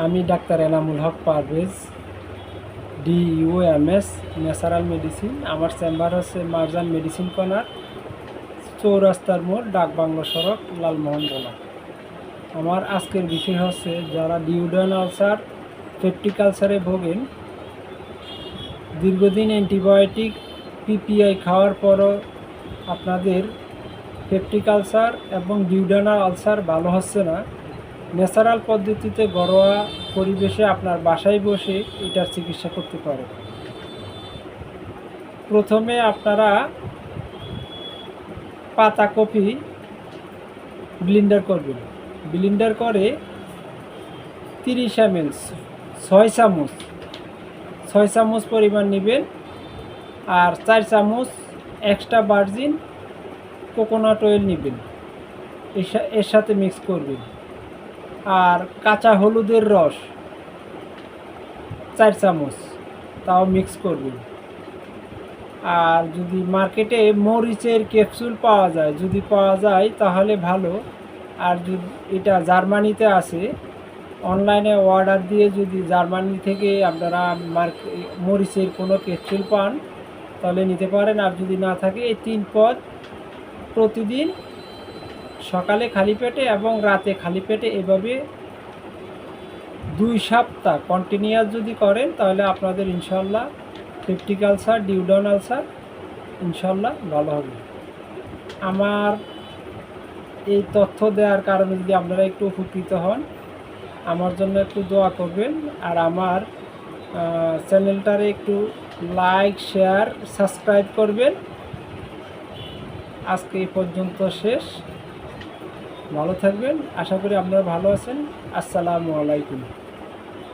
আমি doctor Enamul Haque Parvez, DUMS natural medicine. আমার chamber হচ্ছে মারজান মেডিসিন কর্নার, চৌরাস্তার মোড়, ডাকবাংলো সড়ক, লালমোহনগোলা। আমার আজকের বিষয় হচ্ছে যারা ডিউডার্ন আলসার, পেপটিক আলসারে ভোগেন, দীর্ঘদিন অ্যান্টিবায়োটিক PPI খাওয়ার পরও আপনাদের পেপটিক আলসার এবং ডিউডার্নাল আলসার ভালো হচ্ছে না, ন্যাচারাল পদ্ধতিতে ঘরোয়া পরিবেশে আপনার বাসায় বসে এটার চিকিৎসা করতে পারে। প্রথমে আপনারা পাতাকপি ব্লেন্ডার করবেন। ব্লেন্ডার করে 30 ml 6 চামচ পরিমাণ নেবেন, আর 4 চামচ এক্সট্রা ভার্জিন কোকোনাট অয়েল নেবেন, এর সাথে মিক্স করবেন। আর কাঁচা হলুদের রস 4 চামচ, তাও মিক্স করবেন। আর যদি মার্কেটে মরিচের ক্যাপসুল পাওয়া যায়, যদি পাওয়া যায় তাহলে ভালো। আর যদি এটা জার্মানিতে আছে, অনলাইনে অর্ডার দিয়ে যদি জার্মানি থেকে আপনারা মরিচের কোনো ক্যাপসুল পান তাহলে নিতে পারেন। আর যদি না থাকে, এই 3 পদ প্রতিদিন সকালে খালি পেটে এবং রাতে খালি পেটে এভাবে 2 সপ্তাহ কন্টিনিউয়াস যদি করেন তাহলে আপনাদের ইনশাল্লাহ পেপটিক আলসার, ডিউডার্ন আলসার ইনশাল্লাহ ভালো হবে। আমার এই তথ্য দেওয়ার কারণে যদি আপনারা একটু উপকৃত হন, আমার জন্য একটু দোয়া করবেন। আর আমার চ্যানেলটারে একটু লাইক, শেয়ার, সাবস্ক্রাইব করবেন। আজকে এই পর্যন্ত শেষ। ভালো থাকবেন, আশা করি আপনারা ভালো আছেন। আসসালামু আলাইকুম।